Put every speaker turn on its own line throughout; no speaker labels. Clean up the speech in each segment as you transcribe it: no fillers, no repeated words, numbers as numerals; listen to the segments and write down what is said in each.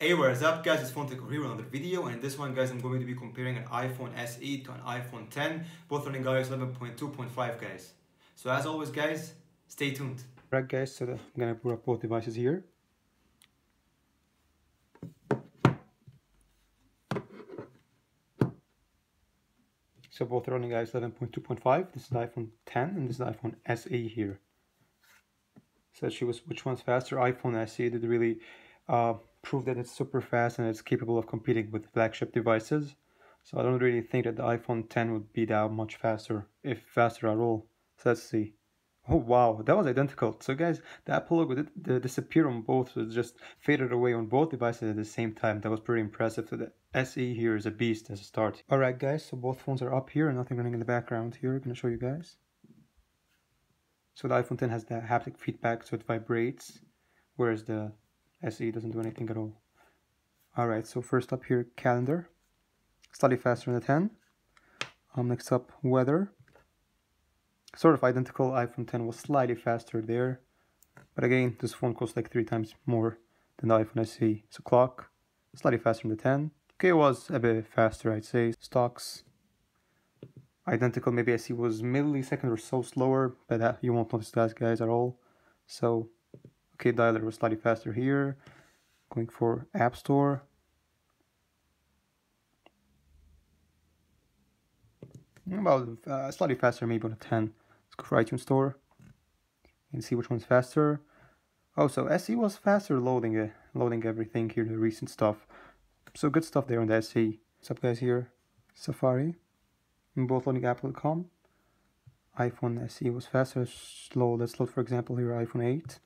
Hey, what is up guys, it's Phone Tech here with another video, and in this one guys I'm going to be comparing an iPhone SE to an iPhone 10, both running iOS 11.2.5 guys. So as always guys, stay tuned. Alright guys, so I'm going to put up both devices here. So both are running iOS 11.2.5, this is the iPhone 10 and this is the iPhone SE here. So she was which one's faster. iPhone SE did really prove that it's super fast and it's capable of competing with flagship devices. So I don't really think that the iPhone 10 would be that much faster, if faster at all. So let's see. Oh wow, that was identical. So guys, the Apple logo did disappear on both, so it just faded away on both devices at the same time. That was pretty impressive. So the SE here is a beast as a start. Alright guys, so both phones are up here and nothing running in the background here. I'm gonna show you guys. So the iPhone 10 has the haptic feedback, so it vibrates, whereas the SE doesn't do anything at all. Alright, so first up here, calendar. Slightly faster than the 10. Next up, weather. Sort of identical, iPhone 10 was slightly faster there. But again, this phone costs like 3 times more than the iPhone SE. So clock, slightly faster than the 10. Okay, it was a bit faster, I'd say. Stocks, identical, maybe SE was millisecond or so slower, but you won't notice that guys at all. So okay, dialer was slightly faster here. Going for App Store. About slightly faster maybe on a 10. Let's go for iTunes Store and see which one's faster. Oh, so SE was faster loading everything here, the recent stuff. So good stuff there on the SE. What's up guys here? Safari. And both loading Apple.com. iPhone SE was faster, slow. Let's load for example here iPhone 8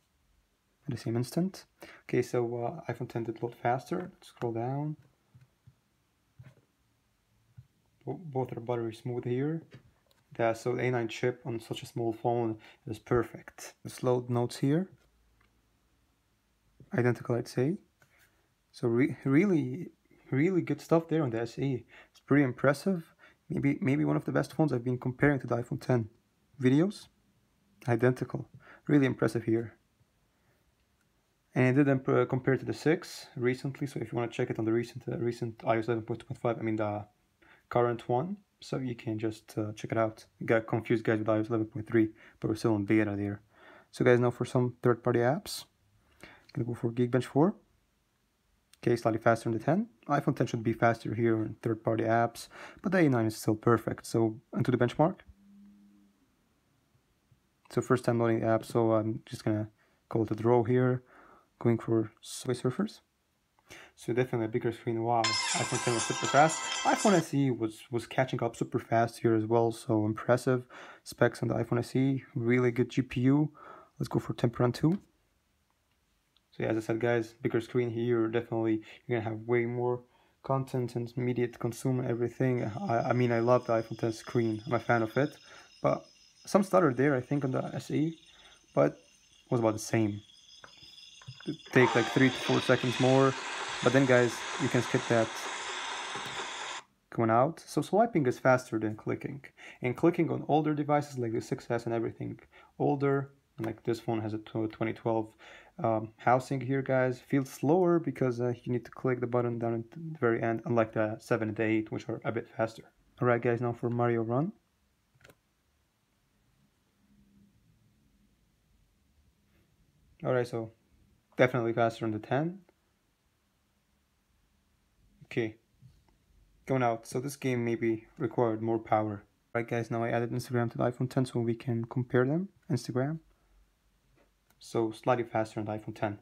at the same instant. Okay, so iPhone 10 did load faster. Let's scroll down. Both are buttery smooth here. So the A9 chip on such a small phone is perfect. Let's load notes here. Identical, I'd say. So really good stuff there on the SE. It's pretty impressive. Maybe one of the best phones I've been comparing to the iPhone 10. Videos, identical. Really impressive here. And it did compare to the 6 recently. So if you want to check it on the recent iOS 11.2.5, I mean the current one, so you can just check it out. You got confused guys with iOS 11.3, but we're still in beta there. So guys, now for some third-party apps. Gonna go for Geekbench 4. Okay, slightly faster than the 10. iPhone 10 should be faster here in third-party apps, but the A9 is still perfect. So into the benchmark. So first time loading the app, so I'm just gonna call it a draw here. Going for Subway Surfers. So definitely a bigger screen. Wow, iPhone 10 was super fast. iPhone SE was catching up super fast here as well, so impressive. Specs on the iPhone SE, really good GPU. Let's go for Temperan 2. So yeah, as I said guys, bigger screen here, definitely you're gonna have way more content and media to consume everything. I mean, I love the iPhone 10 screen, I'm a fan of it, but some stutter there I think on the SE, but it was about the same. It take like 3 to 4 seconds more. But then guys, you can skip that going out. So swiping is faster than clicking. And clicking on older devices like the 6S and everything older, like this phone has a 2012 housing here guys, feels slower because you need to click the button down at the very end, unlike the 7 and 8 which are a bit faster. Alright guys, now for Mario Run. Alright, so definitely faster on the 10. Okay, going out. So this game maybe required more power. Right guys, now I added Instagram to the iPhone 10 so we can compare them. Instagram. So slightly faster on the iPhone 10.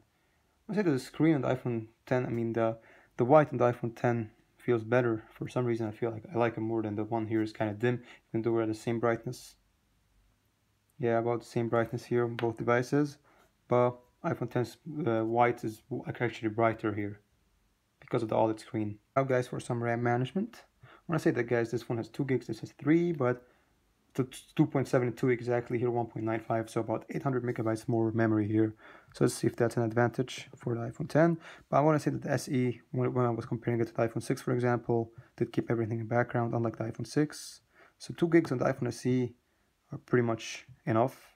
I say that the screen on the iPhone 10, I mean the white on the iPhone 10 feels better. For some reason I feel like I like it more than the one here is kind of dim, even though we're at the same brightness. Yeah, about the same brightness here on both devices. But iPhone 10's white is actually brighter here because of the OLED screen. Now guys, for some RAM management. When I say that guys, this phone has 2 gigs, this has 3, but it's 2.72 exactly here, 1.95, so about 800 megabytes more memory here. So let's see if that's an advantage for the iPhone 10. But I want to say that the SE, when I was comparing it to the iPhone 6 for example, did keep everything in background, unlike the iPhone 6. So 2 gigs on the iPhone SE are pretty much enough.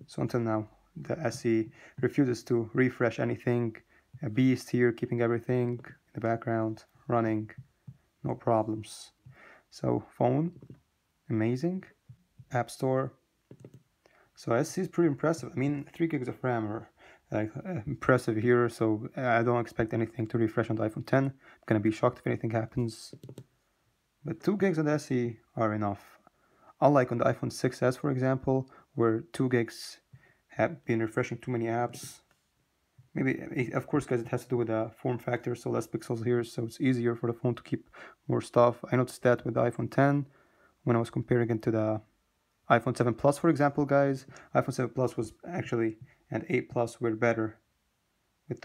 So until now, the SE refuses to refresh anything. a beast here, keeping everything in the background running, no problems. So phone, amazing. App Store. So SE is pretty impressive. I mean, 3 gigs of RAM are like impressive here. So I don't expect anything to refresh on the iPhone 10. I'm gonna be shocked if anything happens. But 2 gigs on the SE are enough. Unlike on the iPhone 6s, for example, where 2 gigs have been refreshing too many apps. Maybe, of course, guys, it has to do with the form factor, so less pixels here, so it's easier for the phone to keep more stuff. I noticed that with the iPhone 10 when I was comparing it to the iPhone 7 Plus, for example, guys. iPhone 7 Plus was actually, and 8 Plus were better. With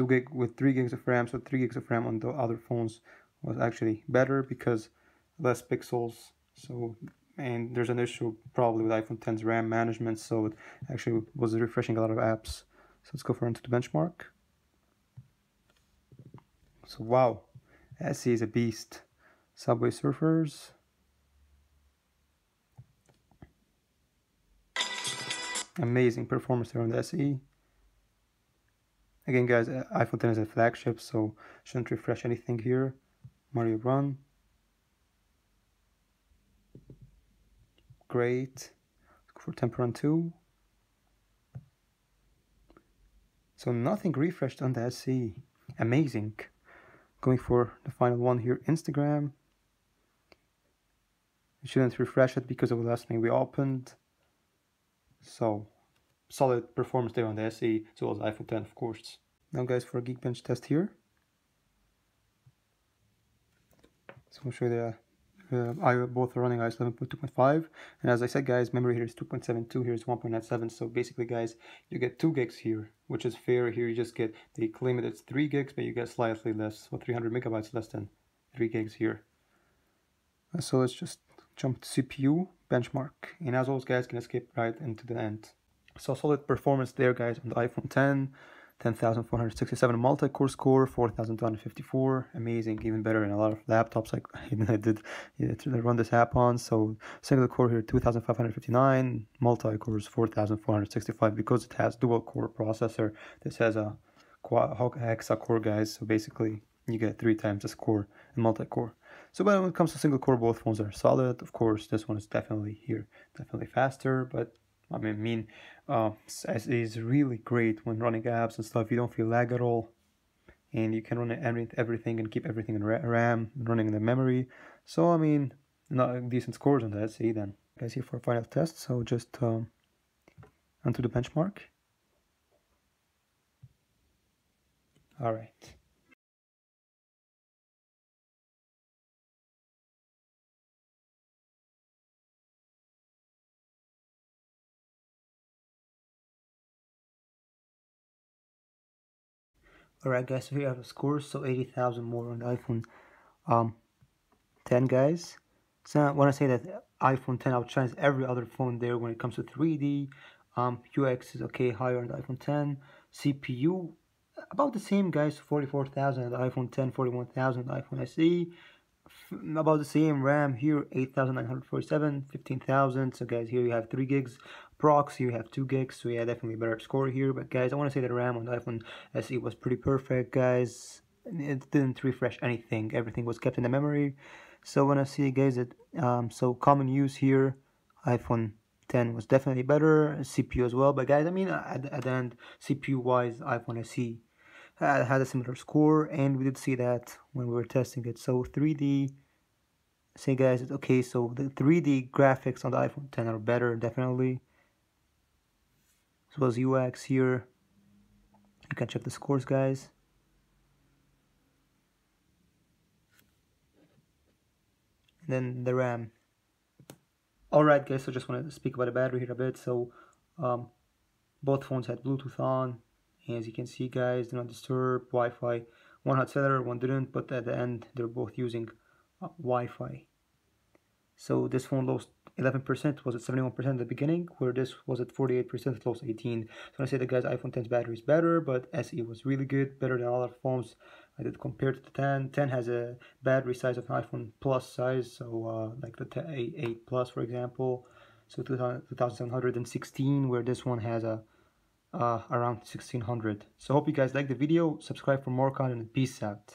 3 gigs of RAM, so 3 gigs of RAM on the other phones was actually better because less pixels. So, and there's an issue probably with iPhone 10's RAM management, so it actually was refreshing a lot of apps. So let's go for Antutu benchmark. So wow, SE is a beast. Subway Surfers. Amazing performance there on the SE. Again, guys, iPhone 10 is a flagship, so shouldn't refresh anything here. Mario Run. Great. Let's go for Temple Run 2. So nothing refreshed on the SE. Amazing. Going for the final one here, Instagram. We shouldn't refresh it because of the last thing we opened. So solid performance there on the SE, as well as iPhone 10, of course. Now, guys, for a Geekbench test here. So I'll show you the both are running iOS 11.2.5, and as I said, guys, memory here is 2.72, here is 1.97. So basically, guys, you get 2 gigs here, which is fair. Here you just get, they claim it it's 3 gigs, but you get slightly less, so 300 megabytes less than 3 gigs here. So let's just jump to CPU benchmark, and as always, guys, can skip right into the end. So solid performance there, guys, on the iPhone 10. 10,467 multi-core score, 4,254, amazing, even better than a lot of laptops like I did run this app on. So single core here 2,559, multi-core is 4,465 because it has dual core processor. This has a hexa core, guys, so basically you get 3 times the score in multi-core. So when it comes to single core, both phones are solid. Of course, this one is definitely faster, but I mean, SE is really great when running apps and stuff. You don't feel lag at all, and you can run everything and keep everything in RAM, running in the memory. So I mean, not decent scores on the SE then. Guys, here for a final test. So just onto the benchmark. All right. Alright, guys, so here I have the scores. So 80,000 more on the iPhone 10, guys. So when I say that iPhone 10 outshines every other phone there when it comes to 3D, UX is okay, higher on the iPhone 10. CPU about the same, guys, 44,000 on the iPhone 10, 41,000 on the iPhone SE. About the same. RAM here 8,947, 15,000. So guys, here you have 3 gigs prox, here you have 2 gigs, so yeah, definitely better score here. But guys, I want to say that RAM on the iPhone SE was pretty perfect, guys. It didn't refresh anything, everything was kept in the memory. So when I see, guys, that so common use here, iPhone 10 was definitely better, CPU as well. But guys, I mean, at the end, CPU wise, iPhone SE had a similar score, and we did see that when we were testing it. So 3D, say, guys, it's okay. So the 3D graphics on the iPhone 10 are better, definitely, as well as UX here. You can check the scores, guys. And then the RAM. Alright, guys, so just wanted to speak about the battery here a bit. So both phones had Bluetooth on. As you can see, guys, do not disturb, Wi-Fi. One had cellular, one didn't, but at the end they're both using Wi-Fi. So this phone lost 11%, was at 71% at the beginning, where this was at 48%, it lost 18. So I say that, guys, iPhone 10's battery is better, but SE was really good, better than a lot of phones I did compared to the 10. 10 has a battery size of an iPhone Plus size, so like the 8 Plus, for example. So 2716, where this one has a around 1600. So hope you guys like the video. Subscribe for more content. Peace out.